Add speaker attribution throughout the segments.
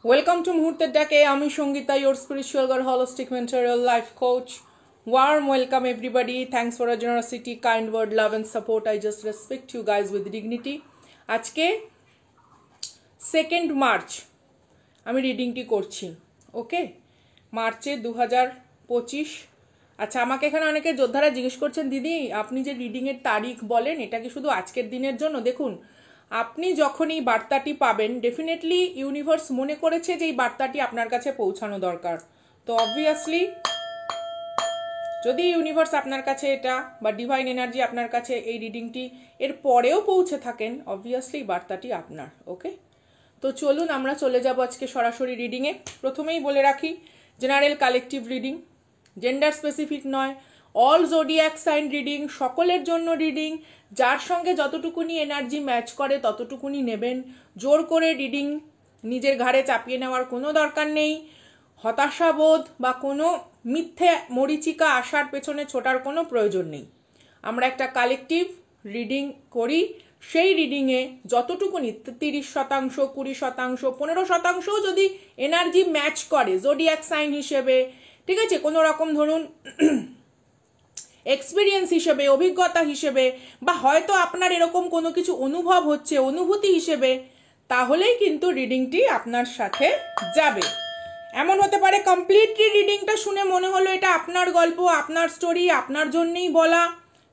Speaker 1: Welcome to Muhurter Dake. Ami Shongita, your spiritual girl, holistic mentor, life coach. Warm welcome everybody. Thanks for your generosity, kind word, love and support. I just respect you guys with dignity. আজকে 2nd March আমি রিডিংটি করছি। ওকে, মার্চে 2025। আচ্ছা, আমাকে এখানে অনেকে যোদ্ধারা জিজ্ঞেস করছেন, দিদি আপনি যে রিডিংয়ের তারিখ বলেন এটা কি শুধু আজকের দিনের জন্য? দেখুন, আপনি যখন এই বার্তাটি পাবেন ডেফিনেটলি ইউনিভার্স মনে করেছে যে এই বার্তাটি আপনার কাছে পৌঁছানো দরকার। তো অবভিয়াসলি যদি ইউনিভার্স আপনার কাছে এটা বা ডিভাইন এনার্জি আপনার কাছে এই রিডিংটি এর পরেও পৌঁছে থাকেন, অবভিয়াসলি বার্তাটি আপনার। ওকে, তো চলুন আমরা চলে যাব আজকে সরাসরি রিডিংয়ে। প্রথমেই বলে রাখি, general collective reading, gender specific নয়, অল জোডিয়াক সাইন রিডিং, সকলের জন্য রিডিং। যার সঙ্গে যতটুকুনি এনার্জি ম্যাচ করে ততটুকুনি নেবেন। জোর করে রিডিং নিজের ঘাড়ে চাপিয়ে নেওয়ার কোনো দরকার নেই। হতাশাবোধ বা কোনো মিথ্যে মরিচিকা আসার পেছনে ছোটার কোনো প্রয়োজন নেই। আমরা একটা কালেকটিভ রিডিং করি, সেই রিডিংয়ে যতটুকুনি 30%, 20%, 15%ও যদি এনার্জি ম্যাচ করে জোডিয়াক সাইন হিসেবে, ঠিক আছে, কোনো রকম ধরুন এক্সপিরিয়েন্স হিসেবে, অভিজ্ঞতা হিসেবে, বা হয়তো আপনার এরকম কোনো কিছু অনুভব হচ্ছে অনুভূতি হিসেবে, তাহলেই কিন্তু রিডিংটি আপনার সাথে যাবে। এমন হতে পারে কমপ্লিটলি রিডিংটা শুনে মনে হলো এটা আপনার গল্প, আপনার স্টোরি, আপনার জন্যই বলা।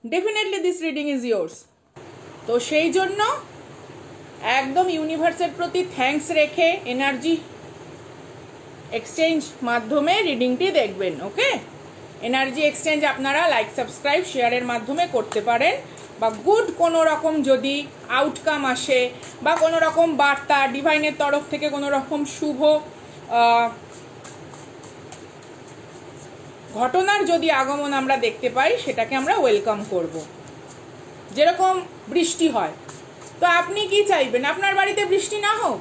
Speaker 1: Definitely this reading is yours. তো সেই জন্য একদম ইউনিভার্সের প্রতি থ্যাঙ্কস রেখে এনার্জি এক্সচেঞ্জ মাধ্যমে রিডিংটি দেখবেন। ওকে, এনার্জি এক্সচেঞ্জ আপনারা লাইক, সাবস্ক্রাইব, শেয়ারের মাধ্যমে করতে পারেন, বা গুড কোনো রকম যদি আউটকাম আসে বা কোনো রকম বার্তা ডিভাইনের তরফ থেকে কোনো রকম শুভ ঘটনার যদি আগমন আমরা দেখতে পাই, সেটাকে আমরা ওয়েলকাম করব। যেরকম বৃষ্টি হয়, তো আপনি কি চাইবেন আপনার বাড়িতে বৃষ্টি না হোক?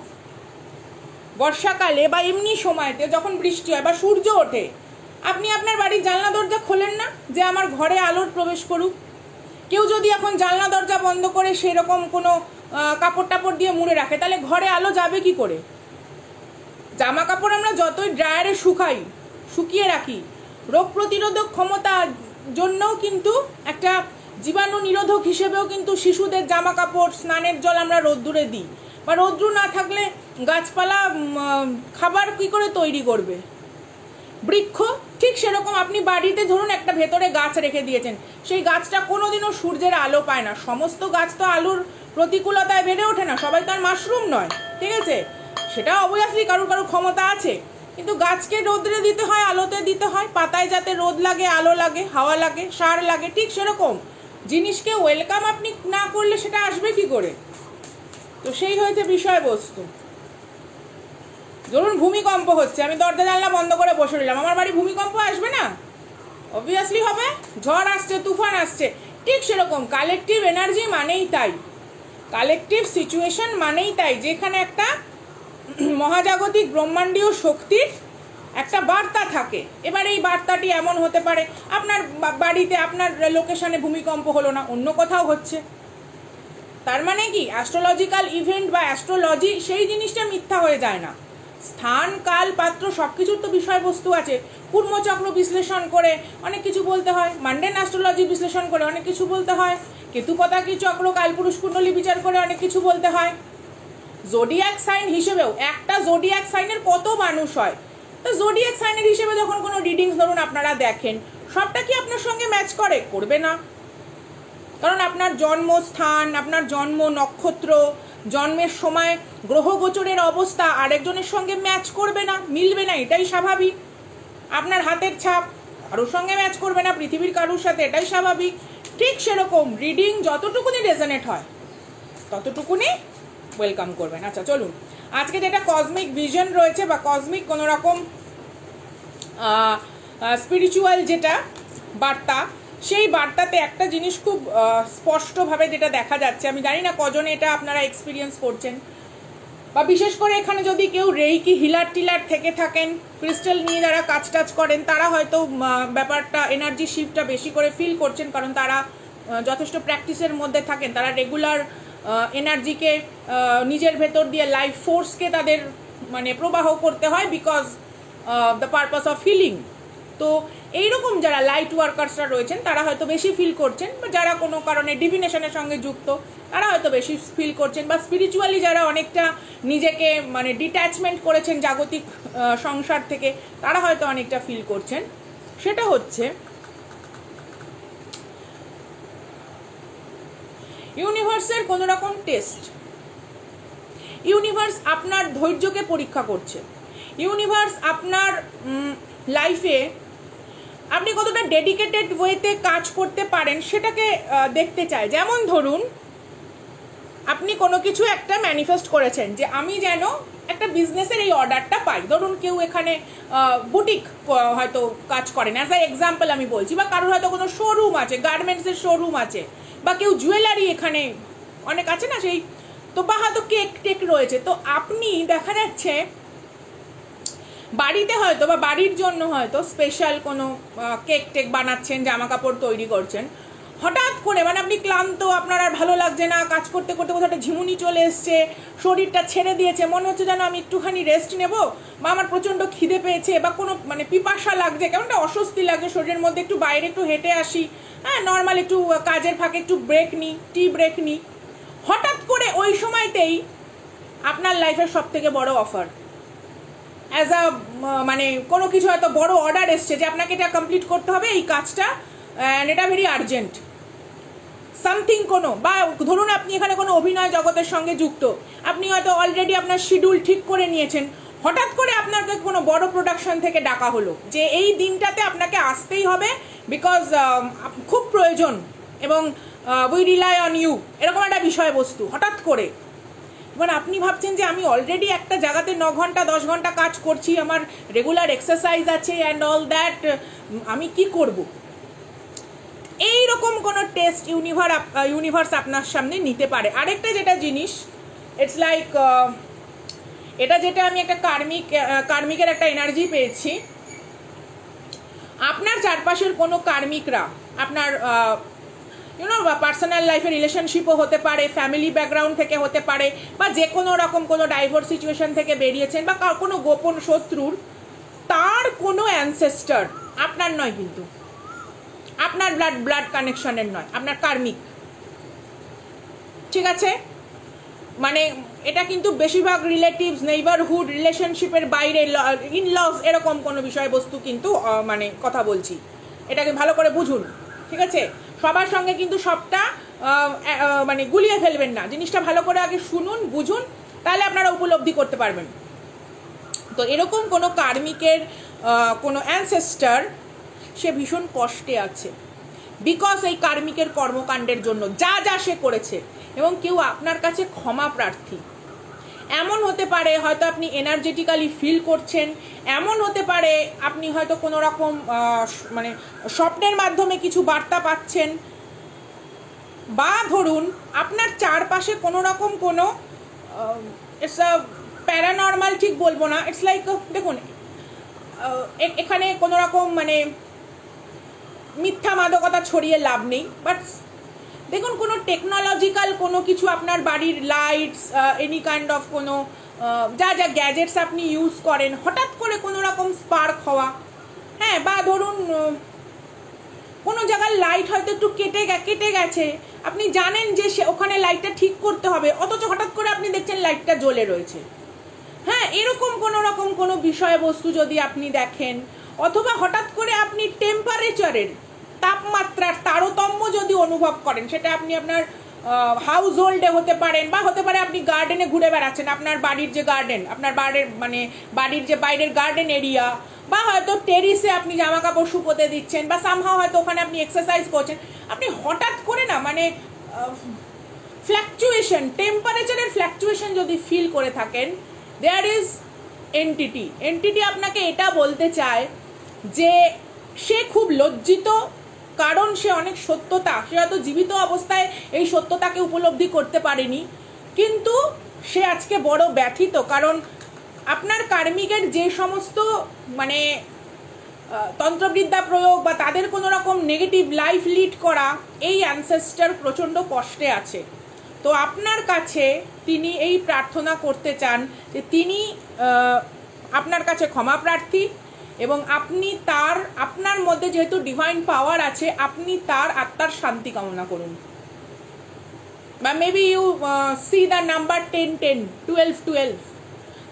Speaker 1: বর্ষাকালে বা এমনি সময়তে যখন বৃষ্টি হয় বা সূর্য ওঠে, আপনি আপনার বাড়ির জানলা দরজা খোলেন না যে আমার ঘরে আলোর প্রবেশ করুক? কেউ যদি এখন জানলা দরজা বন্ধ করে সেরকম কোনো কাপড় টাপড় দিয়ে মুড়ে রাখে, তাহলে ঘরে আলো যাবে কি করে? জামা কাপড় আমরা যতই ড্রায়ারে শুকিয়ে রাখি, রোগ প্রতিরোধক ক্ষমতার জন্যও কিন্তু একটা জীবাণু নিরোধক হিসেবেও কিন্তু শিশুদের জামা কাপড়, স্নানের জল আমরা রোদ্দুরে দিই। বা রোদ্দুর না থাকলে গাছপালা খাবার কি করে তৈরি করবে? বৃক্ষ ঠিক সেরকম আপনি বাড়িতে ধরুন একটা ভেতরে গাছ রেখে দিয়েছেন, সেই গাছটা কোনোদিনও সূর্যের আলো পায় না। সমস্ত গাছ তো আলোর প্রতিকূলতায় বেড়ে ওঠে না, সবাই তো আর মাশরুম নয়, ঠিক আছে? সেটা অবভিয়াসলি কারুর ক্ষমতা আছে, কিন্তু গাছকে রোদে দিতে হয়, আলোতে দিতে হয়, পাতায় যাতে রোদ লাগে, আলো লাগে, হাওয়া লাগে, সার লাগে। ঠিক সেরকম জিনিসকে ওয়েলকাম আপনি না করলে সেটা আসবে কি করে? তো সেই হয়েছে বিষয়বস্তু। ধরুন ভূমিকম্প হচ্ছে, আমি দরজা জানলা বন্ধ করে বসে রইলাম, আমার বাড়ি ভূমিকম্প আসবে না? অবভিয়াসলি হবে। ঝড় আসছে, তুফান আসছে। ঠিক সেরকম কালেকটিভ এনার্জি মানেই তাই, কালেকটিভ সিচুয়েশন মানেই তাই, যেখানে একটা মহাজাগতিক ব্রহ্মাণ্ডীয় শক্তির একটা বার্তা থাকে। এবার এই বার্তাটি এমন হতে পারে আপনার বাড়িতে, আপনার লোকেশনে ভূমিকম্প হলো না, অন্য কোথাও হচ্ছে। তার মানে কি অ্যাস্ট্রোলজিক্যাল ইভেন্ট বা অ্যাস্ট্রোলজি সেই জিনিসটা মিথ্যা হয়ে যায় না। স্থান, কাল, পাত্র সবকিছুর তো বিষয়বস্তু আছে। কূর্মচক্র বিশ্লেষণ করে অনেক কিছু বলতে হয়, মান্ডেন অ্যাস্ট্রোলজি বিশ্লেষণ করে অনেক কিছু বলতে হয়, কেতুপতাকি চক্র, কালপুরুষ কুণ্ডলী বিচার করে অনেক কিছু বলতে হয়। জোডিয়াক সাইন হিসেবেও একটা জোডিয়াক সাইনের কত মানুষ হয়, তো জোডিয়াক সাইনের হিসেবে যখন কোনো রিডিংস ধরুন আপনারা দেখেন, সবটা কি আপনার সঙ্গে ম্যাচ করবে না? কারণ আপনার জন্মস্থান, আপনার জন্ম নক্ষত্র, জন্মের সময় গ্রহ গোচরের অবস্থা আরেকজনের সঙ্গে ম্যাচ করবে না, মিলবে না, এটাই স্বাভাবিক। আপনার হাতের ছাপ কারোর সঙ্গে ম্যাচ করবে না পৃথিবীর কারোর সাথে, এটাই স্বাভাবিক। ঠিক সেরকম রিডিং যতটুকুনি রেজনেট হয় ততটুকুনি ওয়েলকাম করবেন। আচ্ছা চলুন, আজকে যেটা কসমিক ভিশন রয়েছে বা কসমিক কোনো রকম স্পিরিচুয়াল যেটা বার্তা, সেই বার্তাতে একটা জিনিস খুব স্পষ্টভাবে যেটা দেখা যাচ্ছে, আমি জানি না কজনে এটা আপনারা এক্সপিরিয়েন্স করছেন, বা বিশেষ করে এখানে যদি কেউ রেইকি হিলার টিলার থেকে থাকেন, ক্রিস্টাল নিয়ে যারা কাজ টাজ করেন, তারা হয়তো ব্যাপারটা এনার্জি শিফটটা বেশি করে ফিল করছেন, কারণ তারা যথেষ্ট প্র্যাকটিসের মধ্যে থাকেন, তারা রেগুলার এনার্জিকে নিজের ভেতর দিয়ে লাইফ ফোর্সকে তাদের মানে প্রবাহ করতে হয় because the purpose of healing. তো এইরকম যারা লাইট ওয়ার্কার্সরা রয়েছেন তারা হয়তো বেশি ফিল করছেন, বা যারা কোনো কারণে ডিভিনেশনের সঙ্গে যুক্ত তারা হয়তো বেশি ফিল করছেন, বা স্পিরিচুয়ালি যারা অনেকটা নিজেকে মানে ডিট্যাচমেন্ট করেছেন জাগতিক সংসার থেকে তারা হয়তো অনেকটা ফিল করছেন। সেটা হচ্ছে ইউনিভার্সের কোনো রকম টেস্ট। ইউনিভার্স আপনার ধৈর্যকে পরীক্ষা করছে। ইউনিভার্স আপনার লাইফে আপনি কতটা ডেডিকেটেড ওয়েতে কাজ করতে পারেন সেটাকে দেখতে চায়। যেমন ধরুন আপনি কোনো কিছু একটা ম্যানিফেস্ট করেছেন যে আমি যেন একটা বিজনেসের এই অর্ডারটা পাই। ধরুন কেউ এখানে বুটিক হয়তো কাজ করেন, অ্যাজ আ এক্সাম্পল আমি বলছি, বা কারোর হয়তো কোনো শোরুম আছে, গার্মেন্টসের শোরুম আছে, বা কেউ জুয়েলারি এখানে অনেক আছে না সেই, তো বা হয়তো কেক টেক রয়েছে। তো আপনি দেখা যাচ্ছে বাড়িতে হয়তো বা বাড়ির জন্য হয়তো স্পেশাল কোনো কেক টেক বানাচ্ছেন, জামা কাপড় তৈরি করছেন, হঠাৎ করে মানে আপনি ক্লান্ত, আপনার আর ভালো লাগছে না, কাজ করতে করতে কোথাও একটা ঝিমুনি চলে এসছে, শরীরটা ছেড়ে দিয়েছে, মনে হচ্ছে যেন আমি একটুখানি রেস্ট নেব, বা আমার প্রচণ্ড খিদে পেয়েছে, বা কোনো মানে পিপাসা লাগছে, কেমনটা অস্বস্তি লাগছে শরীরের মধ্যে, একটু বাইরে একটু হেঁটে আসি, হ্যাঁ নর্মাল একটু কাজের ফাঁকে একটু ব্রেক নিই, টি ব্রেক নিই। হঠাৎ করে ওই সময়তেই আপনার লাইফের সব থেকে বড় অফার অ্যাজ আ মানে কোনো কিছু হয়তো বড় অর্ডার এসছে যে আপনাকে এটা কমপ্লিট করতে হবে এই কাজটা, অ্যান্ড এটা ভেরি আর্জেন্ট সামথিং কোনো, বা ধরুন আপনি এখানে কোনো অভিনয় জগতের সঙ্গে যুক্ত, আপনি হয়তো অলরেডি আপনার শিডিউল ঠিক করে নিয়েছেন, হঠাৎ করে আপনাকে কোনো বড় প্রোডাকশন থেকে ডাকা হলো যে এই দিনটাতে আপনাকে আসতেই হবে বিকজ খুব প্রয়োজন এবং উই রিলাই অন ইউ, এরকম একটা বিষয়বস্তু হঠাৎ করে। এবার আপনি ভাবছেন যে আমি অলরেডি একটা জায়গাতে 9 ঘন্টা 10 ঘন্টা কাজ করছি, আমার রেগুলার এক্সারসাইজ আছে অ্যান্ড অল দ্যাট, আমি কি করব? এইরকম কোনো টেস্ট ইউনিভার্স আপনার সামনে নিতে পারে। আরেকটা যেটা জিনিস, ইটস লাইক এটা যেটা আমি একটা কার্মিকের একটা এনার্জি পেয়েছি, আপনার চারপাশের কোনো কার্মিকরা আপনার পার্সোনাল লাইফে রিলেশনশিপও হতে পারে, ফ্যামিলি ব্যাকগ্রাউন্ড থেকে হতে পারে, বা যে কোনো রকম কোনো ডাইভোর্স সিচুয়েশন থেকে বেরিয়েছেন, বা কোনো গোপন শত্রুর, তার কোনো অ্যানসেস্টার, আপনার নয় কিন্তু, আপনার ব্লাড কানেকশনের নয়, আপনার কার্মিক, ঠিক আছে? মানে এটা কিন্তু বেশিরভাগ রিলেটিভস, নেইবারহুড, রিলেশনশিপের বাইরে, ইনলস, এরকম কোনো বিষয়বস্তু কিন্তু মানে কথা বলছি, এটাকে ভালো করে বুঝুন, ঠিক আছে? সবার সঙ্গে কিন্তু সবটা মানে গুলিয়ে ফেলবেন না, জিনিসটা ভালো করে আগে শুনুন, বুঝুন, তাহলে আপনারা উপলব্ধি করতে পারবেন। তো এরকম কোনো কার্মিকের কোনো অ্যানসেস্টার সে ভীষণ কষ্টে আছে বিকজ এই কার্মিকের কর্মকাণ্ডের জন্য যা যা সে করেছে, এবং কেউ আপনার কাছে ক্ষমা প্রার্থী। এমন হতে পারে হয়তো আপনি এনার্জেটিক্যালি ফিল করছেন, এমন হতে পারে আপনি হয়তো কোনো রকম মানে স্বপ্নের মাধ্যমে কিছু বার্তা পাচ্ছেন, বা ধরুন আপনার চারপাশে কোনো রকম কোনো ইটস আ প্যারানর্মাল, ঠিক বলবো না, ইটস লাইক দেখুন এখানে কোনো রকম মানে মিথ্যা মাদকতা ছড়িয়ে লাভ নেই, বাট দেখুন কোনো টেকনোলজিক্যাল কোনো কিছু আপনার বাড়ির লাইটস, এনি কাইন্ড অফ কোনো যা যা গ্যাজেটস আপনি ইউজ করেন, হঠাৎ করে কোনো রকম স্পার্ক হওয়া, হ্যাঁ, বা ধরুন কোনো জায়গার লাইট হয়তো একটু কেটে গেছে, আপনি জানেন যে সে ওখানে লাইটটা ঠিক করতে হবে, অথচ হঠাৎ করে আপনি দেখছেন লাইটটা জ্বলে রয়েছে, হ্যাঁ, এরকম কোনো রকম কোনো বিষয়বস্তু যদি আপনি দেখেন, অথবা হঠাৎ করে আপনি টেম্পারেচারের, তাপমাত্রার তারতম্য যদি অনুভব করেন, সেটা আপনি আপনার হাউস হোল্ডে হতে পারেন, বা হতে পারে আপনি গার্ডেনে ঘুরে বেড়াচ্ছেন, আপনার বাড়ির যে গার্ডেন, আপনার বাড়ির যে বাইরের গার্ডেন এরিয়া, বা হয়তো টেরিসে আপনি জামা কাপড় শুকোতে দিচ্ছেন, বা সামহাও হয়তো ওখানে আপনি এক্সারসাইজ করছেন, আপনি হঠাৎ করে না মানে ফ্ল্যাকচুয়েশন, টেম্পারেচারের ফ্ল্যাকচুয়েশন যদি ফিল করে থাকেন, দেয়ার ইজ এন্টিটি আপনাকে এটা বলতে চায় যে সে খুব লজ্জিত, কারণ সে অনেক সত্যতা, সে হয়তো জীবিত অবস্থায় এই সত্যতাকে উপলব্ধি করতে পারেনি, কিন্তু সে আজকে বড় ব্যথিত, কারণ আপনার কার্মিকের যে সমস্ত মানে তন্ত্রবিদ্যা প্রয়োগ বা তাদের কোনো রকম নেগেটিভ লাইফ লিড করা, এই অ্যানসেস্টার প্রচণ্ড কষ্টে আছে, তো আপনার কাছে তিনি এই প্রার্থনা করতে চান যে তিনি আপনার কাছে ক্ষমা প্রার্থী, এবং আপনি আপনার মধ্যে যেহেতু ডিভাইন পাওয়ার আছে, আপনি তার আত্মার শান্তি কামনা করুন। বা maybe you see the number 10-10, 12-12,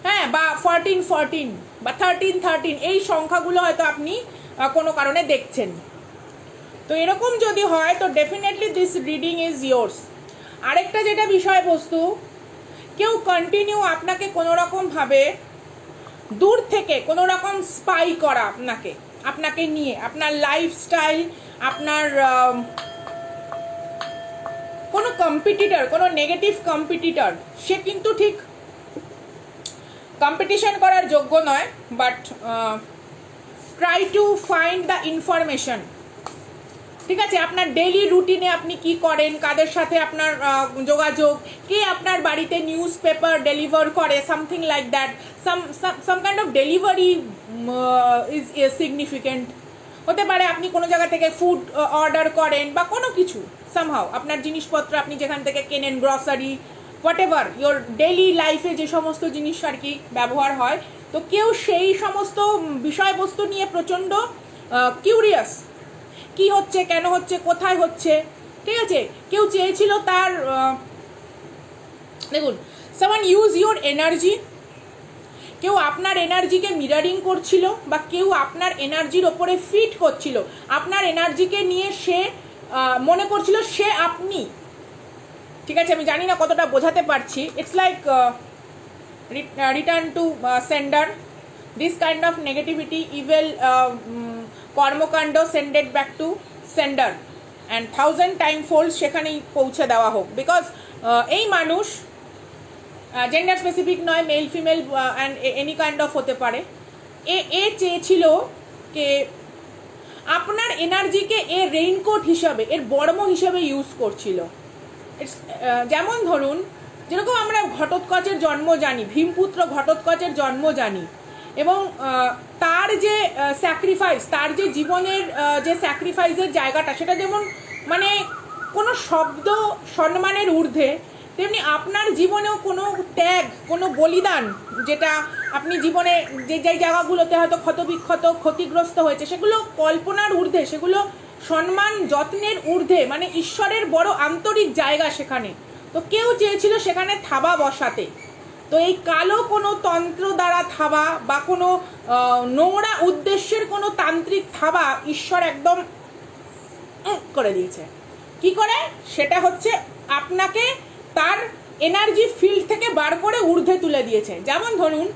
Speaker 1: হ্যাঁ, বা 14-14 বা 13-13, এই সংখ্যাগুলো হয়তো আপনি কোনো কারণে দেখছেন। তো এরকম যদি হয় তো definitely this reading is yours. আরেকটা যেটা বিষয়বস্তু, কেউ কন্টিনিউ আপনাকে কোনো রকমভাবে দূর থেকে কোনো রকম স্পাই করা আপনাকে নিয়ে, আপনার লাইফস্টাইল, আপনার কোনো কম্পিটিটর, কোনো নেগেটিভ কম্পিটিটর, সে কিন্তু ঠিক কম্পিটিশন করার যোগ্য নয়, but try to find the information. ঠিক আছে, আপনার ডেইলি রুটিনে আপনি কি করেন, কাদের সাথে আপনার যোগাযোগ, কে আপনার বাড়িতে নিউজ পেপার ডেলিভার করে, something like that, some kind of delivery is significant হতে পারে। আপনি কোনো জায়গা থেকে ফুড অর্ডার করেন বা কোনো কিছু, সামহাও আপনার জিনিসপত্র আপনি যেখান থেকে কেনেন, grocery, what ever your daily লাইফে যে সমস্ত জিনিস আর কি ব্যবহার হয়, তো কেউ সেই সমস্ত বিষয়বস্তু নিয়ে প্রচণ্ড কিউরিয়াস, কি হচ্ছে, কেন হচ্ছে, কোথায় হচ্ছে। ঠিক আছে, কেউ চেয়েছিল তার, দেখুন, সামওয়ান ইউজ ইউর এনার্জি, কেউ আপনার এনার্জিকে মিরারিং করছিল, বা কেউ আপনার এনার্জির ওপরে ফিট করছিল, আপনার এনার্জিকে নিয়ে সে মনে করছিল সে আপনি। ঠিক আছে, আমি জানি না কতটা বোঝাতে পারছি। It's like return to sender, this kind of negativity, evil কর্মকাণ্ড sended back to sender and 1000 time fold সেখানেই পৌঁছে দেওয়া হোক। বিকজ এই মানুষ জেন্ডার স্পেসিফিক নয়, male female and any kind of হতে পারে, এ চেয়েছিল কে আপনার এনার্জিকে এর রেইনকোট হিসাবে, এর বর্ম হিসাবে ইউজ করছিল। যেমন ধরুন, যেরকম আমরা ঘটোৎকচের জন্ম জানি, ভীমপুত্র ঘটোৎকচের জন্ম জানি, এবং তার যে স্যাক্রিফাইস, তার যে জীবনের যে স্যাক্রিফাইসের জায়গাটা, সেটা যেমন মানে কোনো শব্দ সম্মানের ঊর্ধ্বে, তেমনি আপনার জীবনেও কোনো ত্যাগ, কোনো বলিদান, যেটা আপনি জীবনে যে জায়গাগুলোতে হয়তো ক্ষতবিক্ষত, ক্ষতিগ্রস্ত হয়েছে, সেগুলো কল্পনার ঊর্ধ্বে, সেগুলো সম্মান যত্নের ঊর্ধ্বে, মানে ঈশ্বরের বড় আন্তরিক জায়গা সেখানে। তো কেউ চেয়েছিল সেখানে থাবা বসাতে। তো এই কালো কোনো তন্ত্র দ্বারা থাবা বা কোনো নোংরা উদ্দেশ্যের কোনো তান্ত্রিক থাবা ঈশ্বর একদম করে দিয়েছে। কি করে? সেটা হচ্ছে আপনাকে তার এনার্জি ফিল্ড থেকে বার করে ঊর্ধ্বে তুলে দিয়েছে। যেমন ধরুন,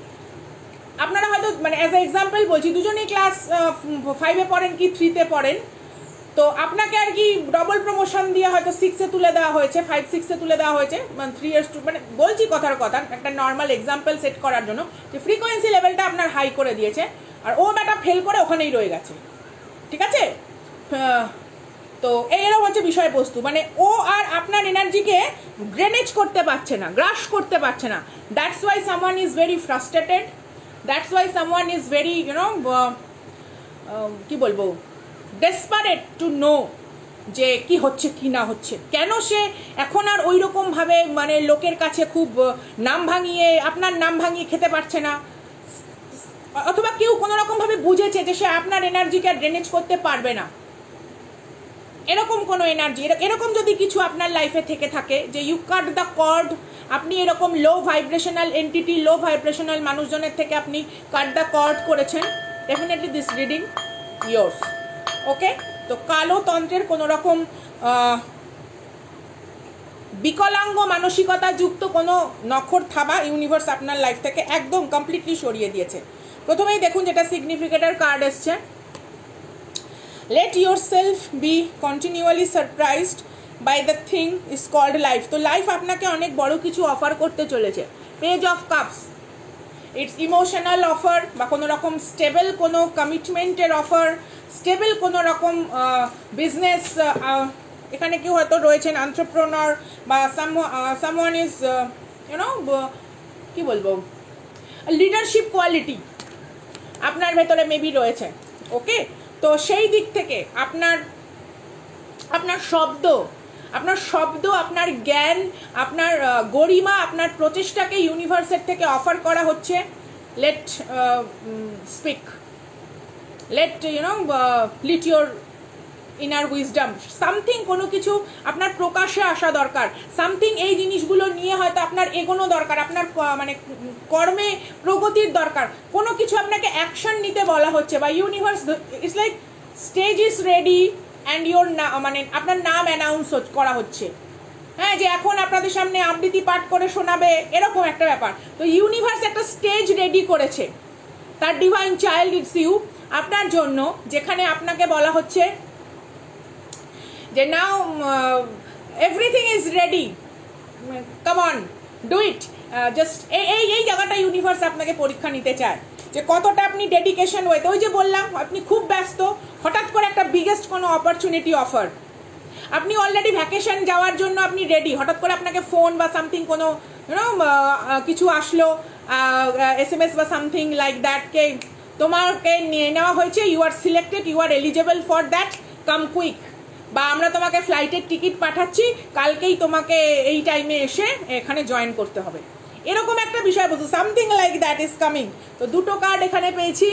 Speaker 1: আপনারা হয়তো, মানে অ্যাজ এ এক্সাম্পল বলছি, দুজনেই ক্লাস 5-এ পড়েন কি 3-তে পড়েন, তো আপনাকে আর কি ডবল প্রমোশন দিয়ে হয়তো 6-এ তুলে দেওয়া হয়েছে, 5-6-এ তুলে দেওয়া হয়েছে, 3 ইয়ার্স টু, মানে বলছি কথার কথা, একটা নর্মাল এক্সাম্পল সেট করার জন্য, যে ফ্রিকোয়েন্সি লেভেলটা আপনার হাই করে দিয়েছে, আর ও ব্যাটা ফেল করে ওখানেই রয়ে গেছে। ঠিক আছে, তো এরকম হচ্ছে বিষয়বস্তু, মানে ও আর আপনার এনার্জিকে ড্রেনেজ করতে পারছে না, গ্রাস করতে পারছে না। That's why someone is very frustrated, that's why someone is very কি বলবো, ডেসপারেট টু নো যে কি হচ্ছে কি না হচ্ছে, কেন সে এখন আর ওই রকমভাবে মানে লোকের কাছে খুব নাম ভাঙিয়ে, আপনার নাম ভাঙিয়ে খেতে পারছে না, অথবা কেউ কোনো রকমভাবে বুঝেছে যে সে আপনার এনার্জিকে ড্রেনেজ করতে পারবে না। এরকম কোনো এনার্জি, এরকম যদি কিছু আপনার লাইফে থেকে থাকে, যে ইউ কাট দ্য কর্ড, আপনি এরকম লো ভাইব্রেশনাল এন্টিটি, লো ভাইব্রেশনাল মানুষজনের থেকে আপনি কাট দ্য কর্ড করেছেন, ডেফিনেটলি দিস রিডিং ইয়োর্স। ওকে, তো কালো তন্ত্রের কোনো রকম বিকলাঙ্গ মানসিকতা যুক্ত কোনো নখর থাবা ইউনিভার্স আপনার লাইফ থেকে একদম কমপ্লিটলি সরিয়ে দিয়েছে। প্রথমেই দেখুন যেটা সিগনিফিকেটর কার্ড এসছে, let yourself be continually surprised by the thing is called life। তো লাইফ আপনাকে অনেক বড় কিছু অফার করতে চলেছে। Page of cups, it's emotional offer, বা কোনো রকম স্টেবল কোনো কমিটমেন্টের অফার, স্টেবল কোনো রকম বিজনেস, এখানে কেউ হয়তো রয়েছেন এন্টারপ্রেনার, বা সামওয়ান ইজ কি বলবো, লিডারশিপ কোয়ালিটি আপনার ভেতরে মেবি রয়েছে। ওকে, তো সেই দিক থেকে আপনার শব্দ, আপনার শব্দ, আপনার জ্ঞান, আপনার গরিমা, আপনার প্রচেষ্টাকে ইউনিভার্সের থেকে অফার করা হচ্ছে। Let speak, let lit your inner wisdom, something, কোনো কিছু আপনার প্রকাশ্যে আসা দরকার, সামথিং। এই জিনিসগুলো নিয়ে হয়তো আপনার এগোনো দরকার, আপনার মানে কর্মে প্রগতির দরকার, কোনো কিছু আপনাকে অ্যাকশন নিতে বলা হচ্ছে বা universe, it's like stage is ready and your মানে আপনার নাম অ্যানাউন্স করা হচ্ছে। হ্যাঁ, যে এখন আপনাদের সামনে আবৃত্তি পাঠ করে শোনাবে, এরকম একটা ব্যাপার। তো ইউনিভার্স একটা স্টেজ রেডি করেছে, তার ডিভাইন চাইল্ড ইটস ইউ, আপনার জন্য, যেখানে আপনাকে বলা হচ্ছে যে now everything is ready, come on, do it. Just এই জায়গাটা ইউনিভার্স আপনাকে পরীক্ষা নিতে চায়, যে কতটা আপনি ডেডিকেশন ওয়েতে। ওই যে বললাম, আপনি খুব ব্যস্ত, হঠাৎ করে একটা বিগেস্ট কোনো অপরচুনিটি অফার, আপনি অলরেডি ভ্যাকেশন যাওয়ার জন্য আপনি রেডি, হঠাৎ করে আপনাকে ফোন বা সামথিং কোনো কিছু আসলো, SMS বা সামথিং লাইক দ্যাট, কে তোমাকে নিয়ে নেওয়া হয়েছে, you are selected, you are eligible for that, come quick. বা আমরা তোমাকে ফ্লাইটের টিকিট পাঠাচ্ছি, কালকেই তোমাকে এই টাইমে এসে এখানে জয়েন করতে হবে, এরকম একটা বিষয় বলতো, something like that is coming. তো দুটো কার্ড এখানে পেয়েছি,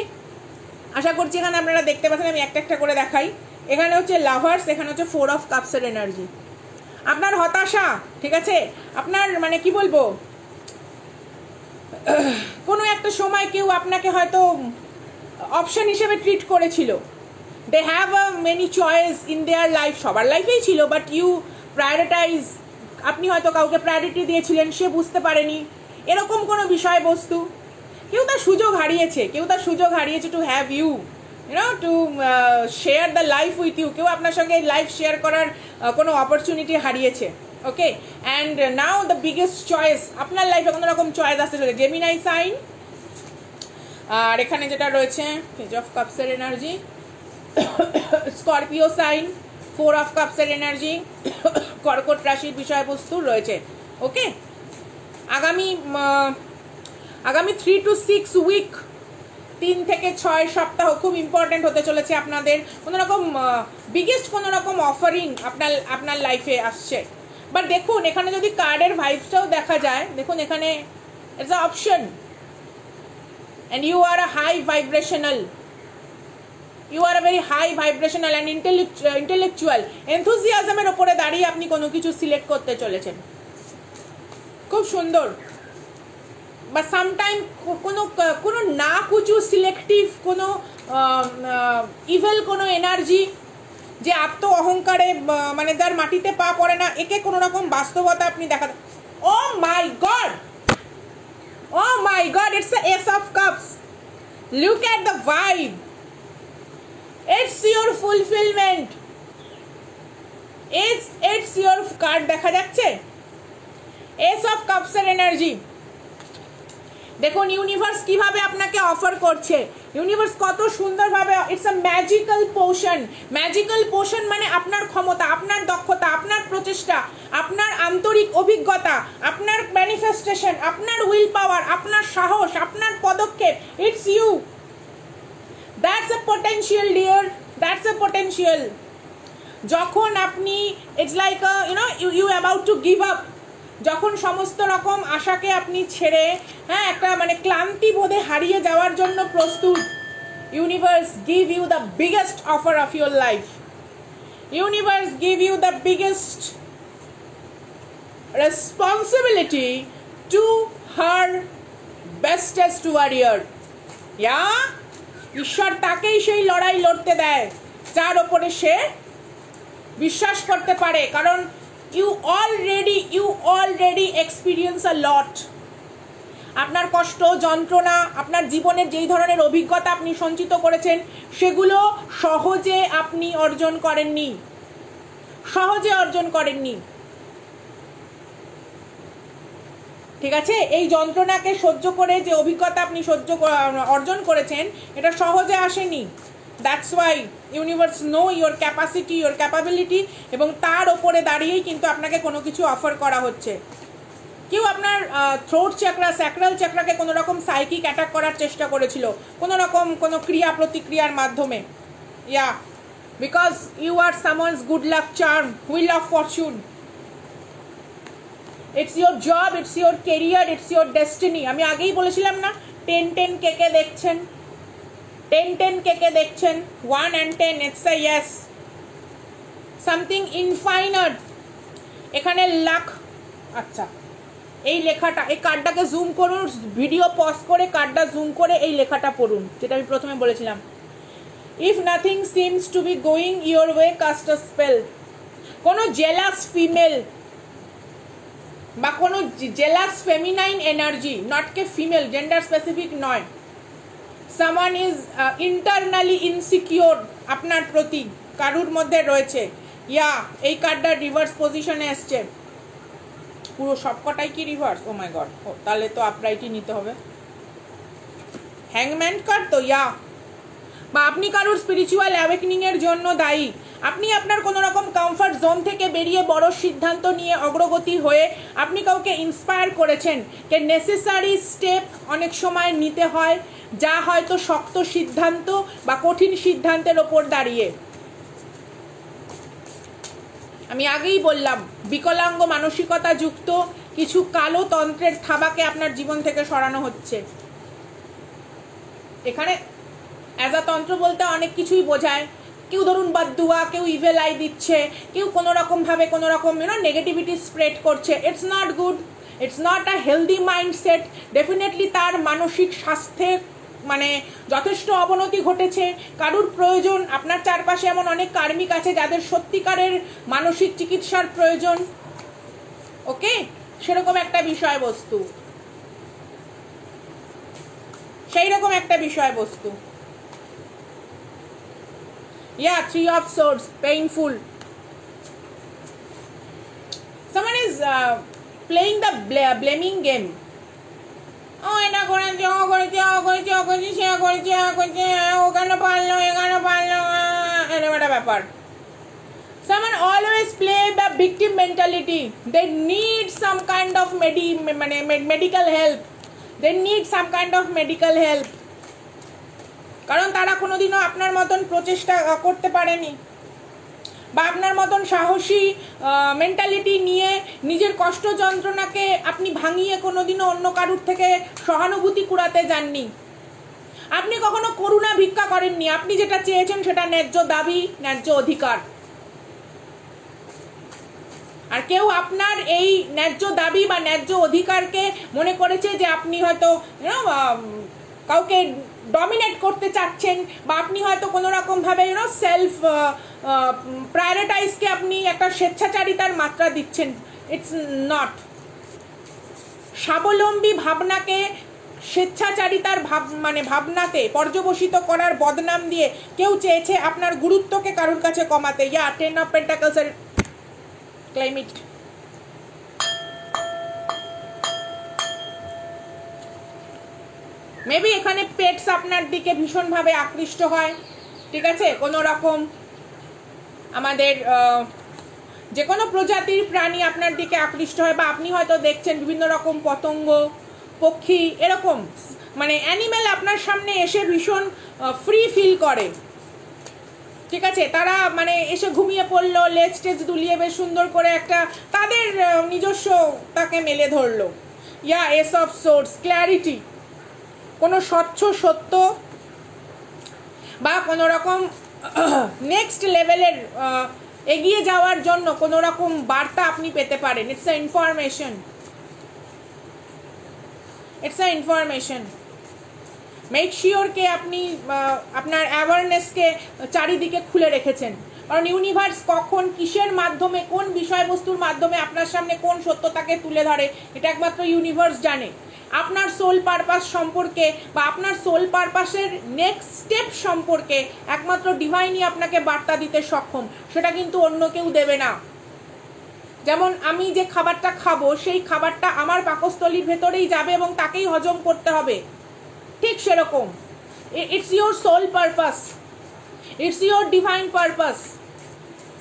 Speaker 1: আশা করছি এখানে আপনারা দেখতে পাচ্ছেন। আমি একটা একটা করে দেখাই। এখানে হচ্ছে লাভার্স, এখানে হচ্ছে 4 অফ কাপসের এনার্জি। আপনার হতাশা, ঠিক আছে, আপনার মানে কি বলবো, কোনো একটা সময় কেউ আপনাকে হয়তো অপশন হিসেবে ট্রিট করেছিল, they have a many choice in their life, সবার লাইফেই ছিল, বাট ইউ প্রায়োরিটাইজ, আপনি হয়তো কাউকে প্রায়োরিটি দিয়েছিলেন, সে বুঝতে পারেনি, এরকম কোনো বিষয়বস্তু। কেউ তার সুযোগ হারিয়েছে, কেউ তার সুযোগ হারিয়েছে to have you, to share the life with you, কেউ আপনার সঙ্গে লাইফ শেয়ার করার কোনো অপরচুনিটি হারিয়েছে। Okay, and now the biggest choice, আপনার লাইফে কোনো রকম চয়েস আসতে চলে, জেমিনাই সাইন। আর এখানে যেটা রয়েছে পেজ অফ কাপসের এনার্জি, স্করপিও সাইন, 4 অফ কাপসের এনার্জি, কর্কট রাশির বিষয়বস্তু রয়েছে। ওকে, আগামী 3 to 6 উইক, 3 থেকে 6 সপ্তাহ খুব ইম্পর্টেন্ট হতে চলেছে আপনাদের। কোনো রকম বিগেস্ট কোনো রকম অফারিং আপনার লাইফে আসছে। বাট দেখুন, এখানে যদি কার্ডের ভাইবসটাও দেখা যায়, দেখুন এখানে it's a option, and you are a high vibrational, you are a very high vibrational and intellectual, এনথুজিয়াজমের ওপরে দাঁড়িয়ে আপনি কোনো কিছু সিলেক্ট করতে চলেছেন, খুব সুন্দর। বা সামটাইম কোনো না কুচু সিলেক্টিভ কোনো ইভেল কোনো এনার্জি, যে আত্ম অহংকারে মানে যার মাটিতে পা পড়ে না, একে কোনো রকম বাস্তবতা আপনি দেখাতে। Oh my god, oh my god, it's the ace of cups, look at the vibe, it's your fulfilment, it's your card দেখা যাচ্ছে, এস অফ কাপসের এনার্জি। দেখুন ইউনিভার্স কিভাবে আপনাকে অফার করছে, ইউনিভার্স কত সুন্দরভাবে, it's a magical potion. Magical potion মানে আপনার ক্ষমতা, আপনার দক্ষতা, আপনার প্রচেষ্টা, আপনার আন্তরিক অভিজ্ঞতা, আপনার ম্যানিফেস্টেশন, আপনার উইল পাওয়ার, আপনার সাহস, আপনার পদক্ষেপ, it's you, that's a potential dear, that's a potential. যখন আপনি it's like you about to give up, যখন সমস্ত রকম আশাকে আপনি ছেড়ে, হ্যাঁ, একটা মানে ক্লান্তি বোধে হারিয়ে যাওয়ার জন্য প্রস্তুত, universe give you the biggest offer of your life, universe give you the biggest responsibility to her bestest warrior. Yeah, ঈশ্বর তাকেই সেই লড়াই লড়তে দেয় যার ওপরে সে বিশ্বাস করতে পারে, কারণ you already experience a lot. আপনার কষ্ট, যন্ত্রণা, আপনার জীবনের যেই ধরনের অভিজ্ঞতা আপনি সঞ্চিত করেছেন, সেগুলো সহজে আপনি অর্জন করেননি, ঠিক আছে? এই যন্ত্রণাকে সহ্য করে যে অভিজ্ঞতা আপনি অর্জন করেছেন, এটা সহজে আসেনি। That's why universe know your capacity, your capability, এবং তার ওপরে দাঁড়িয়েই কিন্তু আপনাকে কোনো কিছু অফার করা হচ্ছে। কেউ আপনার থ্রোট চাকরা, স্যাক্রাল চাকরাকে কোনো রকম সাইকিক অ্যাটাক করার চেষ্টা করেছিল, কোনো রকম কোনো ক্রিয়া প্রতিক্রিয়ার মাধ্যমে। Because you are someone's good luck charm, wheel of fortune, it's your job, it's your career, it's your destiny. আমি আগেই বলেছিলাম না, 10-10 কে দেখছেন, 10-10 কে দেখছেন, 1 and 10, it's a yes, something infinite. এখানে লাখ। আচ্ছা, এই লেখাটা, এই কার্ডটাকে জুম করুন, ভিডিও পজ করে কার্ডটা জুম করে এই লেখাটা পড়ুন, যেটা আমি প্রথমে বলেছিলাম। If nothing seems to be going your way, cast a spell. কোনো জেলাস ফিমেল বা কোনো জেলাস ফেমিনাইন এনার্জি, নট কে ফিমেল, জেন্ডার স্পেসিফিক নয়, সামান ইজ ইন্টারনালি ইনসিকিউর আপনার প্রতি কারুর মধ্যে রয়েছে। ইয়া, এই কার্ডটা রিভার্স পজিশনে এসছে, পুরো সবকটাই কি রিভার্স? ও মাই গড, তাহলে তো আপরাইটই নিতে হবে। হ্যাংম্যান কার্ড তো, ইয়া, বা আপনি কারুর স্পিরিচুয়াল অ্যাওয়েকনিং এর জন্য দায়ী। আপনি আপনার কোনো রকম কমফর্ট জোন থেকে বেরিয়ে বড় সিদ্ধান্ত নিয়ে অগ্রগতি হয়ে আপনি কাউকে ইন্সপায়ার করেছেন যে নেসেসারি স্টেপ অনেক সময় নিতে হয়, যা হয়তো শক্ত সিদ্ধান্ত বা কঠিন সিদ্ধান্তের ওপর দাঁড়িয়ে। আমি আগেই বললাম, বিকলাঙ্গ মানসিকতা যুক্ত কিছু কালো তন্ত্রের থাবাকে আপনার জীবন থেকে সরানো হচ্ছে। এখানে অ্যাজ আ তন্ত্র বলতে অনেক কিছুই বোঝায়। কেউ ধরুন বাদদুয়া, কেউ ইভেল আই দিচ্ছে, কেউ কোনো রকমভাবে কোনো রকম নেগেটিভিটি স্প্রেড করছে। It's not good, it's not a healthy mindset. Definitely তার মানসিক স্বাস্থ্যে মানে যথেষ্ট অবনতি ঘটেছে। কারুর প্রয়োজন, আপনার চারপাশে এমন অনেক কার্মিক আছে যাদের সত্যিকারের মানসিক চিকিৎসার প্রয়োজন। ওকে, সেরকম একটা বিষয়বস্তু, সেই রকম একটা বিষয়বস্তু। Yeah, 3 of Swords, painful. Someone is playing the blaming game. Oh, এটা করেছে, ও করেছে, ও করেছে, ও করেছে, সে করেছে, ও করেছে, ও কেন পারলো, এ কেন পারলো, এরকম একটা ব্যাপার। Someone always play the victim mentality. They need some kind of medical help. They need some kind of medical help. কারণ তারা কোনোদিনও আপনার মতন প্রচেষ্টা করতে পারেনি, বা আপনার মতন সাহসী মেন্টালিটি নিয়ে নিজের কষ্ট যন্ত্রণাকে আপনি ভাঙিয়ে কোনোদিনও অন্য কারুর থেকে সহানুভূতি কুড়াতে যাননি। আপনি কখনো করুণা ভিক্ষা করেননি। আপনি যেটা চেয়েছেন সেটা ন্যায্য দাবি, ন্যায্য অধিকার। আর কেউ আপনার এই ন্যায্য দাবি বা ন্যায্য অধিকারকে মনে করেছে যে আপনি হয়তো কাউকে ডমিনেট করতে চাচ্ছেন, বা আপনি হয়তো কোনো রকমভাবে সেলফ প্রায়োরিটাইজকে আপনি একটা স্বেচ্ছাচারিতার মাত্রা দিচ্ছেন। It's not. স্বাবলম্বী ভাবনাকে স্বেচ্ছাচারিতার ভাবনাতে পর্যবসিত করার বদনাম দিয়ে কেউ চেয়েছে আপনার গুরুত্বকে কারোর কাছে কমাতে। ইয়া, 10 of Pentacles এর ক্লেম ইট। মেবি এখানে পেটস আপনার দিকে ভীষণভাবে আকৃষ্ট হয়, ঠিক আছে? কোনো রকম আমাদের যে কোনো প্রজাতির প্রাণী আপনার দিকে আকৃষ্ট হয়, বা আপনি হয়তো দেখছেন বিভিন্ন রকম পতঙ্গ, পক্ষী, এরকম অ্যানিমেল আপনার সামনে এসে ভীষণ ফ্রি ফিল করে, ঠিক আছে? তারা এসে ঘুমিয়ে পড়লো, লেজ টেজ দুলিয়ে বেশ সুন্দর করে একটা তাদের নিজস্ব তাকে মেলে ধরলো। ইয়া, এস অফ সোর্স, ক্ল্যারিটি, কোনো স্বচ্ছ সত্য বা কোনো রকম নেক্সট লেভেলের এগিয়ে যাওয়ার জন্য কোনো রকম বার্তা আপনি পেতে পারেন। It's a information, it's a information. Make sure কে আপনি আপনার অ্যাওয়ারনেসকে চারিদিকে খুলে রেখেছেন, কারণ ইউনিভার্স কখন কিসের মাধ্যমে কোন বিষয়বস্তুর মাধ্যমে আপনার সামনে কোন সত্যতাকে তুলে ধরে এটা একমাত্র ইউনিভার্স জানে। আপনার সোল পারপাস সম্পর্কে বা আপনার সোল পারপাসের নেক্সট স্টেপ সম্পর্কে একমাত্র ডিভাইনই আপনাকে বার্তা দিতে সক্ষম, সেটা কিন্তু অন্য কেউ দেবে না। যেমন আমি যে খাবারটা খাবো সেই খাবারটা আমার পাকস্থলীর ভেতরেই যাবে এবং তাকেই হজম করতে হবে, ঠিক সেরকম it's your soul purpose, it's your divine purpose.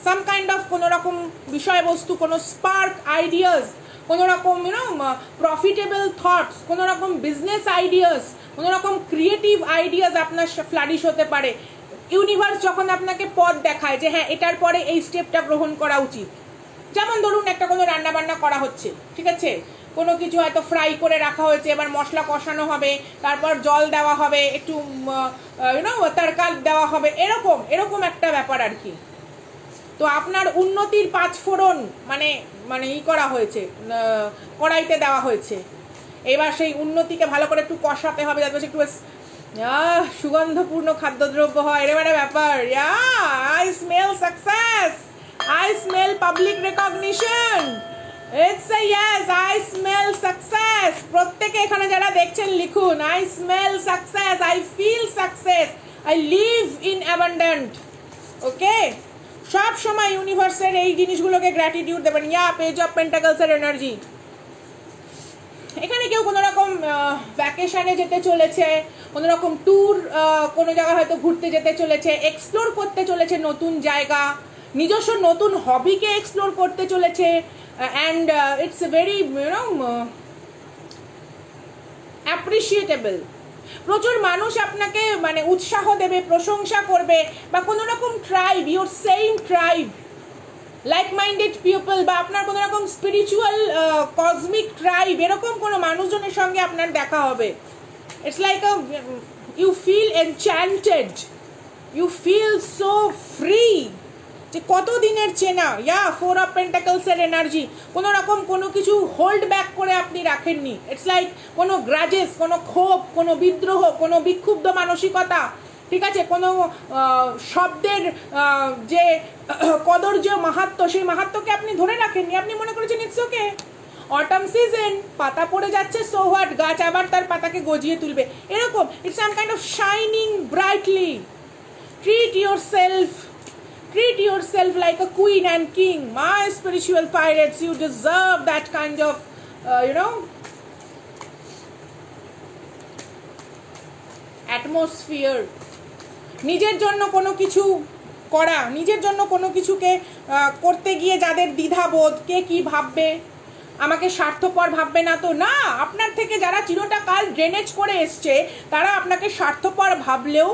Speaker 1: Some kind of কোনো রকম বিষয়বস্তু, কোনো স্পার্ক আইডিয়াস, কোনো রকম প্রফিটেবল থটস, কোনো রকম বিজনেস আইডিয়াস, কোনো রকম ক্রিয়েটিভ আইডিয়াস আপনার ফ্লারিশ হতে পারে। ইউনিভার্স যখন আপনাকে পথ দেখায় যে হ্যাঁ এটার পরে এই স্টেপটা গ্রহণ করা উচিত, যেমন ধরুন একটা কোনো রান্না বান্না করা হচ্ছে, ঠিক আছে, কোনো কিছু হয়তো ফ্রাই করে রাখা হয়েছে, এবার মশলা কষানো হবে, তারপর জল দেওয়া হবে, একটু তড়কা দেওয়া হবে, এরকম একটা ব্যাপার আর কি। তো আপনার উন্নতির 5 ফোড়ন মানে করা হয়েছে, কড়াইতে দেওয়া হয়েছে। এবার সেই উন্নতিকে ভালো করে একটু কষাতে হবে যাতে একটু সুগন্ধপূর্ণ খাদ্যদ্রব্য হয়, এবারে ব্যাপার। I smell success, I smell public recognition, it's a yes, I smell success. প্রত্যেকে এখানে যারা দেখছেন লিখুন, I smell success, I feel success, I live in abundant. Okay, সব সময় ইউনিভার্সের এই জিনিসগুলোকে গ্র্যাটিটিউড দেবেন। পেজ অফ পেন্টাকলসের এনার্জি। এখানে কেউ কোনো রকম ভ্যাকেশনে যেতে চলেছে, কোনো রকম ট্যুর, কোনো জায়গায় হয়তো ঘুরতে যেতে চলেছে, এক্সপ্লোর করতে চলেছে নতুন জায়গা, নিজস্ব নতুন হবিকে এক্সপ্লোর করতে চলেছে। And it's very appreciable. প্রচুর মানুষ আপনাকে উৎসাহ দেবে, প্রশংসা করবে, বা কোনো রকম tribe, your same tribe, like minded people, বা আপনার কোনো রকম স্পিরিচুয়াল কসমিক ট্রাইব, এরকম কোনো মানুষজনের সঙ্গে আপনার দেখা হবে। It's like you feel enchanted, you feel so free, যে কত দিনের চেনা। 4 অফ পেন্টাকলসের এনার্জি। কোনো রকম কোনো কিছু হোল্ড ব্যাক করে আপনি রাখেননি। ইটস লাইক কোনো গ্রাজেস, কোনো ক্ষোভ, কোনো বিদ্রোহ, কোনো বিক্ষুব্ধ মানসিকতা, ঠিক আছে, কোনো শব্দের যে কদর্য মাহাত্ম, সেই মাহাত্মকে আপনি ধরে রাখেননি। আপনি মনে করেছেন ইটস ওকে, অটাম সিজন, পাতা পড়ে যাচ্ছে, সো হোয়াট, গাছ আবার তার পাতাকে গজিয়ে তুলবে, এরকম। It's some kind of shining brightly. Treat yourself like a queen and king. My spiritual pirates, you deserve that kind of, atmosphere. নিজের জন্য কোনো কিছু করা, নিজের জন্য কোনো কিছুকে করতে গিয়ে যাদের দ্বিধাবোধ, কে কি ভাববে, আমাকে স্বার্থপর ভাববে না তো, না, আপনার থেকে যারা চিরটা কাল ড্রেনেজ করে এসছে, তারা আপনাকে স্বার্থপর ভাবলেও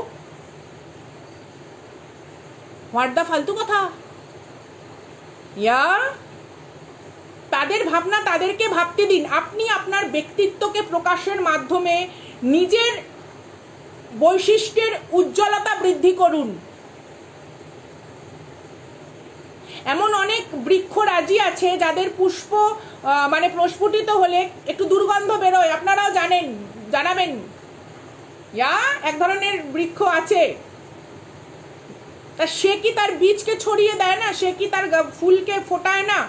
Speaker 1: হোয়াট দা ফালতু কথা। তাদের ভাবনা তাদেরকে ভাবতে দিন। আপনি আপনার ব্যক্তিত্বকে প্রকাশের মাধ্যমে নিজের বৈশিষ্ট্যের উজ্জ্বলতা বৃদ্ধি করুন। এমন অনেক বৃক্ষরাজি আছে যাদের পুষ্প প্রস্ফুটিত হলে একটু দুর্গন্ধ বেরোয়, আপনারাও জানাবেন। এক ধরনের বৃক্ষ আছে, তা সে কি তার বীজকে ছড়িয়ে দেয় না, সে কি তার ফুলকে ফোটায় না?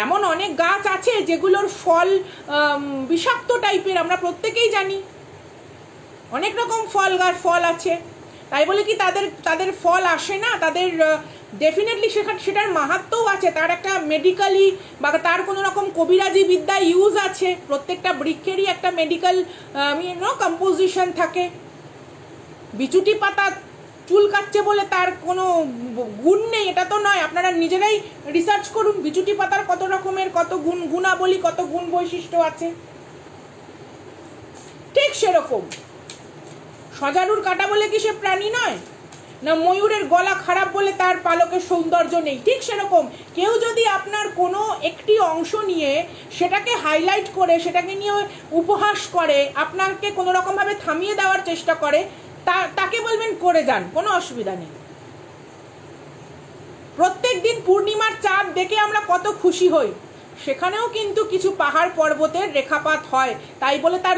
Speaker 1: এমন অনেক গাছ আছে যেগুলোর ফল বিষাক্ত টাইপের, আমরা প্রত্যেকেই জানি। অনেক রকম ফল আছে, তাই বলে কি তাদের ফল আসে না? তাদের ডেফিনেটলি সেটার মাহাত্ম্যও আছে, তার একটা মেডিকেলি বা তার কোনো রকম কবিরাজি বিদ্যা ইউজ আছে। প্রত্যেকটা বৃক্ষেরই একটা মেডিকেল কম্পোজিশন থাকে। বিচুটি পাতা চুলকাচ্ছে বলে তার কোনো গুণ নেই, এটা তো নয়। আপনারা নিজেরাই রিসার্চ করুন, বিচুটি পাতার কত রকমের কত গুণাবলী, কত গুণ বৈশিষ্ট্য আছে। ঠিক সেরকম সজারুর কাটা বলে কি সে প্রাণী নয়? না ময়ূরের গলা খারাপ বলে তার পালকের সৌন্দর্য নেই? ঠিক সেরকম কেউ যদি আপনার কোনো একটি অংশ নিয়ে সেটাকে হাইলাইট করে, সেটাকে নিয়ে উপহাস করে, আপনাকে কোনো রকমভাবে থামিয়ে দেওয়ার চেষ্টা করে, তাকে বলবেন করে যান, কোনো অসুবিধা নেই। প্রত্যেক দিন পূর্ণিমার চাঁদ দেখে আমরা কত খুশি হই, সেখানেও কিন্তু কিছু পাহাড় পর্বতের রেখাপাত হয়, তাই বলে তার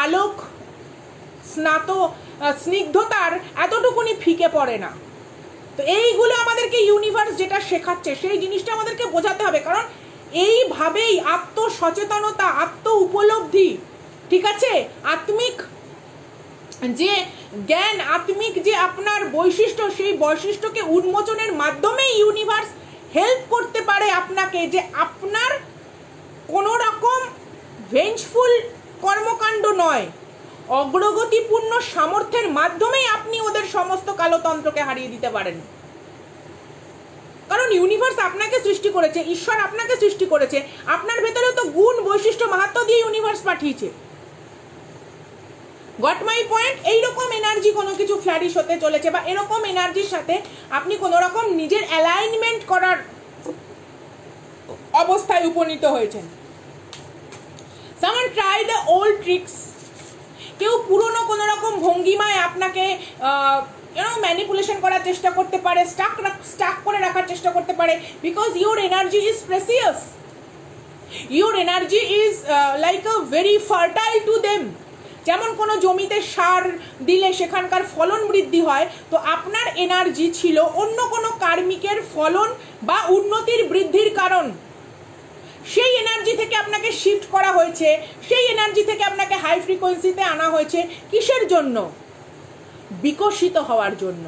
Speaker 1: আলোক স্নিগ্ধতার এতটুকুনি ফিকে পড়ে না। তো এইগুলো আমাদেরকে ইউনিভার্স যেটা শেখাচ্ছে, সেই জিনিসটা আমাদেরকে বোঝাতে হবে। কারণ এইভাবেই আত্মসচেতনতা, আত্ম উপলব্ধি, ঠিক আছে, আত্মিক যে জ্ঞান, আত্মিক যে আপনার বৈশিষ্ট্য, সেই বৈশিষ্ট্যকে উন্মোচনের মাধ্যমে ইউনিভার্স হেল্প করতে পারে আপনাকে, যে আপনার কোনো রকম ভেঞ্জফুল কর্মকাণ্ড নয়, অগ্রগতিপূর্ণ সামর্থ্যের মাধ্যমেই আপনি ওদের সমস্ত কালোতন্ত্রকে হারিয়ে দিতে পারেন। কারণ ইউনিভার্স আপনাকে সৃষ্টি করেছে, ঈশ্বর আপনাকে সৃষ্টি করেছে, আপনার ভেতরে তো গুণ, বৈশিষ্ট্য, মাহাত্ম্য দিয়ে ইউনিভার্স পাঠিয়েছে। Got my point? এইরকম এনার্জি কোনো কিছু ফ্লারিশ হতে চলেছে, বা এরকম এনার্জির সাথে আপনি কোনো রকম নিজের অ্যালাইনমেন্ট করার অবস্থায় উপনীত হয়েছেন। Someone try the old tricks. কেউ পুরনো কোনো রকম ভঙ্গিমায় আপনাকে ম্যানিপুলেশন করার চেষ্টা করতে পারে, স্টাক করে রাখার চেষ্টা করতে পারে, because your energy is precious, your energy is like a very fertile to them. যেমন কোনো জমিতে সার দিলে সেখানকার ফলন বৃদ্ধি হয়, তো আপনার এনার্জি ছিল অন্য কোনো কার্মিকের ফলন বা উন্নতির বৃদ্ধির কারণ। সেই এনার্জি থেকে আপনাকে শিফট করা হয়েছে, সেই এনার্জি থেকে আপনাকে হাই ফ্রিকোয়েন্সিতে আনা হয়েছে। কিসের জন্য? বিকশিত হওয়ার জন্য।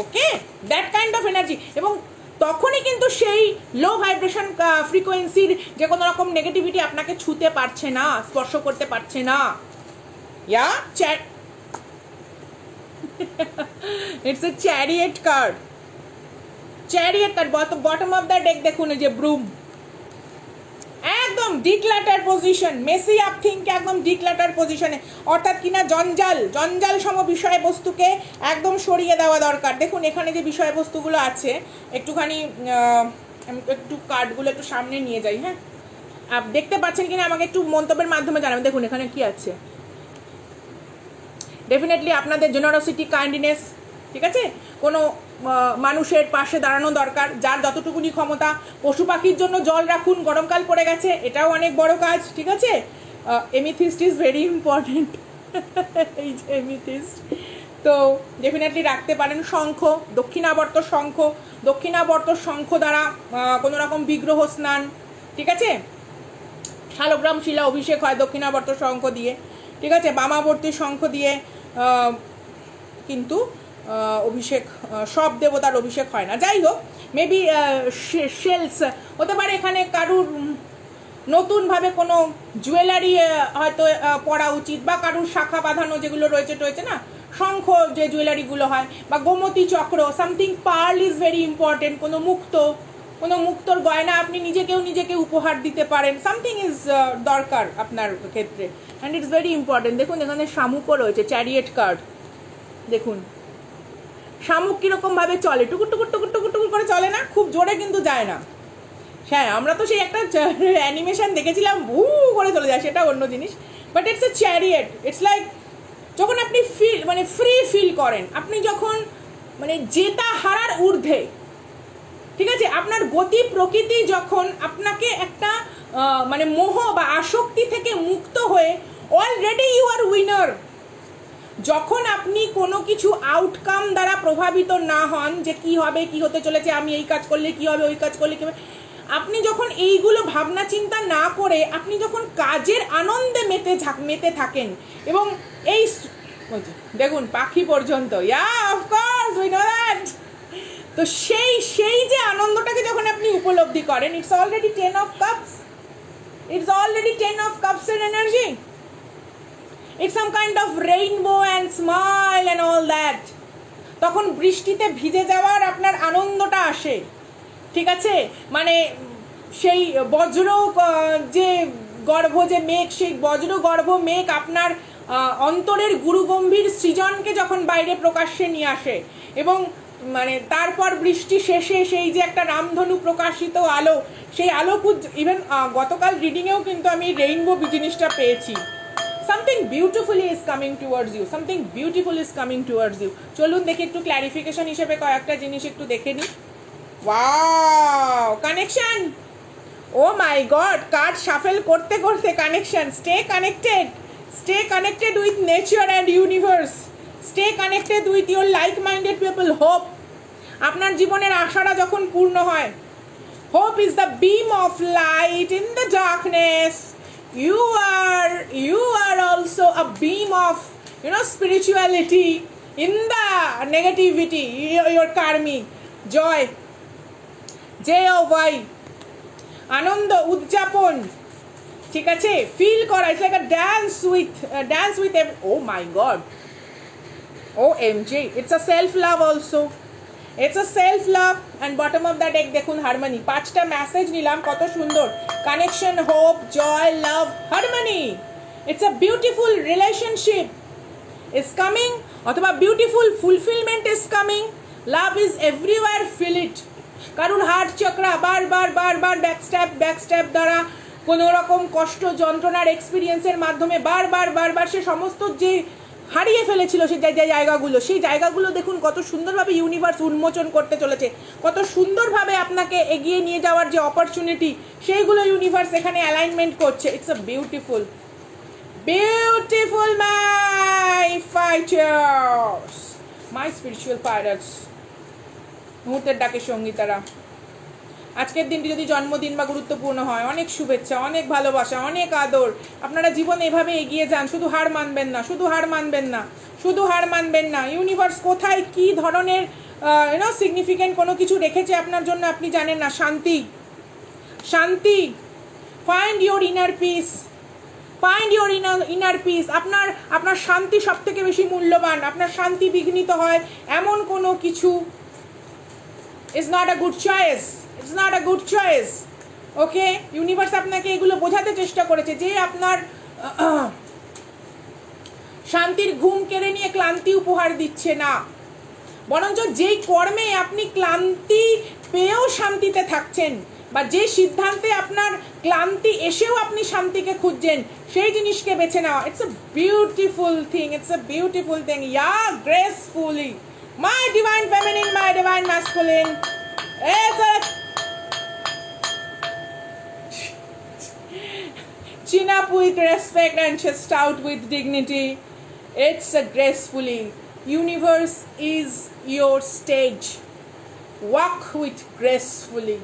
Speaker 1: ওকে, দ্যাট কাইন্ড অফ এনার্জি। এবং তখনই কিন্তু সেই লো ভাইব্রেশন ফ্রিকোয়েন্সির যে কোনো রকম নেগেটিভিটি আপনাকে ছুতে পারছে না, স্পর্শ করতে পারছে না। Yeah it's a chariot card. Chariot card, bottom of the deck দেখুন, এই যে ব্রুম, একদম ডিক্লাটার পজিশন, মেসি আপ থিংকে একদম ডিক্লাটার পজিশনে, অর্থাৎ কিনা জঞ্জাল সম বিষয়বস্তুকে একদম সরিয়ে দেওয়া দরকার। দেখুন এখানে যে বিষয়বস্তুগুলো আছে, একটুখানি একটু কার্ডগুলো একটু সামনে নিয়ে যাই। হ্যাঁ, দেখতে পাচ্ছেন কিনা আমাকে একটু মন্তব্যের মাধ্যমে জানাবেন। দেখুন এখানে কি আছে। ডেফিনেটলি আপনাদের জেনারসিটি, কাইন্ডনেস, ঠিক আছে, কোনো মানুষের পাশে দাঁড়ানো দরকার, যার যতটুকুনি ক্ষমতা। পশু পাখির জন্য জল রাখুন, গরমকাল পড়ে গেছে, এটাও অনেক বড় কাজ, ঠিক আছে। এমিথিস্ট ইজ ভেরি ইম্পর্টেন্ট, এই যে এমিথিস্ট, তো ডেফিনেটলি রাখতে পারেন। শঙ্খ, দক্ষিণাবর্ত শঙ্খ দ্বারা কোনো রকম বিগ্রহ স্নান, ঠিক আছে। শালগ্রাম শিলা অভিষেক হয় দক্ষিণাবর্ত শঙ্খ দিয়ে, ঠিক আছে। বামাবর্তী শঙ্খ দিয়ে কিন্তু অভিষেক, সব দেবতার অভিষেক হয় না। যাই হোক, মেবি শেলস হতে পারে। এখানে কারুর নতুনভাবে কোনো জুয়েলারি হয়তো পরা উচিত, বা কারুর শাখা বাঁধানো যেগুলো রয়েছে না, শঙ্খ যে জুয়েলারিগুলো হয়, বা গোমতী চক্র, something pearl is very important. কোনো মুক্তোর গয়না আপনি নিজেকে উপহার দিতে পারেন, সামথিং ইজ দরকার আপনার ক্ষেত্রে, অ্যান্ড ইটস ভেরি ইম্পর্টেন্ট। দেখুন এখানে শামুকও রয়েছে, চ্যারিয়েট কার্ড। দেখুন শামুক কিরকমভাবে চলে, টুকুর টুকুর টুকুর টুকুর টুকুর করে চলে না, খুব জোরে কিন্তু যায় না। হ্যাঁ, আমরা তো সেই একটা অ্যানিমেশন দেখেছিলাম, ভু করে চলে যায়, সেটা অন্য জিনিস। But it's a chariot. It's like যখন আপনি ফ্রি ফিল করেন, আপনি যখন জেতা হারার ঊর্ধ্বে, ঠিক আছে, আপনার গতি প্রকৃতি যখন আপনাকে একটা মোহ বা আসক্তি থেকে মুক্ত হয়ে অলরেডি ইউ আর উইনার। যখন আপনি কোনো কিছু আউটকাম দ্বারা প্রভাবিত না হন, যে কি হবে, কি হতে চলেছে, আমি এই কাজ করলে কি হবে, ওই কাজ করলে কি হবে, আপনি যখন এইগুলো ভাবনা চিন্তা না করে আপনি যখন কাজের আনন্দে মেতে থাকেন, এবং এই দেখুন পাখি পর্যন্ত, অফকোর্স উই নো দ্যাট, তো সেই যে আনন্দটাকে যখন আপনি উপলব্ধি করেন, it's already 10 of cups, it's already 10 of cups in energy. It's some kind of rainbow and smile and all that. তখন বৃষ্টিতে ভিজে যাওয়ার আপনার আনন্দটা আসে, ঠিক আছে। সেই বজ্র যে গর্ভ যে মেঘ, সেই বজ্র গর্ভ মেঘ আপনার অন্তরের গুরুগম্ভীর সৃজনকে যখন বাইরে প্রকাশ্যে নিয়ে আসে, এবং তারপর বৃষ্টি শেষে সেই যে একটা রামধনু প্রকাশিত আলো, সেই আলোপুঞ্জ, ইভেন গতকাল রিডিংয়েও কিন্তু আমি রেইনবো জিনিসটা পেয়েছি। something beautiful is coming towards you, something beautiful is coming towards you. চলুন দেখি একটু ক্ল্যারিফিকেশন হিসেবে কয়েকটা জিনিস একটু দেখে নিই। Wow, connection, O my god, card shuffle করতে করতে connection. stay connected with nature and universe, stay connected with your like minded people. hope, আপনার জীবনের আশাটা যখন পূর্ণ হয়, hope is the beam of light in the darkness. You are also a beam of spirituality in the negativity, your karmic joy, joy, আনন্দ, উদযাপন, ঠিক আছে, feel করা। It's like a dance with oh my god, OMG, it's a self love also, it's a self love. and bottom of the deck দেখুন harmony, 5টা message নিলাম, কত সুন্দর। Connection, hope, joy, love, harmony. it's a beautiful relationship is coming, অথবা beautiful fulfillment is coming. love is everywhere, feel it. কারুর heart chakra বারবার ব্যাকস্ট্যাপ দ্বারা কোনো রকম কষ্ট যন্ত্রণার এক্সপিরিয়েন্সের মাধ্যমে বারবার সে সমস্ত যে হারিয়ে ফেলেছিল সেই সেই জায়গাগুলো দেখুন কত সুন্দরভাবে ইউনিভার্স উন্মোচন করতে চলেছে, কত সুন্দরভাবে আপনাকে এগিয়ে নিয়ে যাওয়ার যে অপরচুনিটি সেইগুলো ইউনিভার্স এখানে অ্যালাইনমেন্ট করছে। It's a beautiful my fighters, my spiritual pirates, মুহূর্তের ডাকে সঙ্গীতারা। আজকের দিনটি যদি জন্মদিন বা গুরুত্বপূর্ণ হয়, অনেক শুভেচ্ছা, অনেক ভালোবাসা, অনেক আদর। আপনারা জীবন এভাবে এগিয়ে যান, শুধু হার মানবেন না। ইউনিভার্স কোথায় কি ধরনের সিগনিফিকেন্ট কোনো কিছু রেখেছে আপনার জন্য আপনি জানেন না। শান্তি, ফাইন্ড ইউর ইনার পিস। আপনার শান্তি সব থেকে বেশি মূল্যবান। আপনার শান্তি বিঘ্নিত হয় এমন কোনো কিছু is not a good choice. Okay, universe আপনাকে এগুলো বোঝাতে চেষ্টা করেছে যে আপনার শান্তির ঘুম কেড়ে নিয়ে ক্লান্তি উপহার দিচ্ছে না, বরঞ্চ যেই কর্মে আপনি ক্লান্তি পেয়েও শান্তিতে থাকছেন বা যে সিদ্ধান্তে আপনার ক্লান্তি এসেও আপনি শান্তিকে খুঁজছেন সেই জিনিসকে বেছে নেওয়া। It's a beautiful thing. Yeah gracefully, my divine feminine, my divine masculine. Chin up with respect and chest out with dignity. It's a gracefully. Universe is your stage. Walk with gracefully.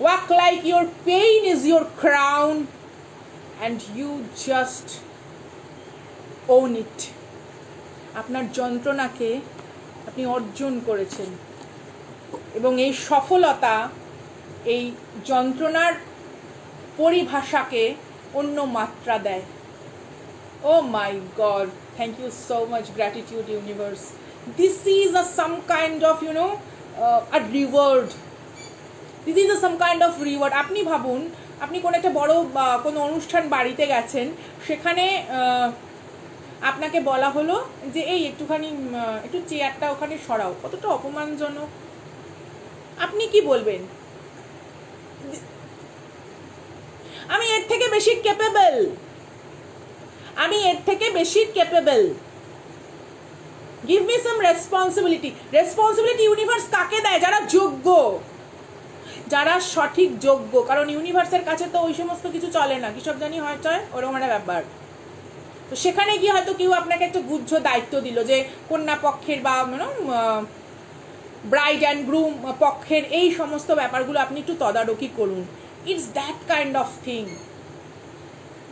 Speaker 1: Walk like your pain is your crown and you just own it. আপনার যন্ত্রণাকে আপনি অর্জন করেছেন এবং এই সফলতা এই যন্ত্রণার পরিভাষাকে অন্য মাত্রা দেয়। Oh my god, thank you so much, gratitude universe. This is some kind of a reward. This is some kind of reward. আপনি ভাবুন, আপনি কোনো একটা বড় কোনো অনুষ্ঠান বাড়িতে গেছেন, সেখানে আপনাকে বলা হলো যে এই একটু চেয়ারটা ওখানে সরাও। কতটা অপমানজনক। আপনি কি বলবেন? আমি এর থেকে বেশি capable. Give me some responsibility. Universe কাকে দেয়? যারা যোগ্য, যারা সঠিক যোগ্য। কারণ ইউনিভার্সের কাছে তো ওই সমস্ত কিছু চলে না, কি সব জানি হয় চলে, ওরকম একটা ব্যাপার। তো সেখানে গিয়ে হয়তো কেউ আপনাকে একটা গুচ্ছ দায়িত্ব দিল যে কন্যা পক্ষের বা ব্রাইড অ্যান্ড গ্রুম পক্ষের এই সমস্ত ব্যাপারগুলো আপনি একটু তদারকি করুন। It's that kind of thing.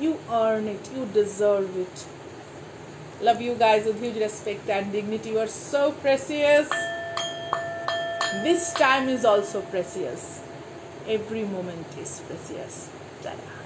Speaker 1: You earn it, you deserve it. Love you guys with huge respect and dignity. You are so precious. This time is also precious. Every moment is precious. Ta-da.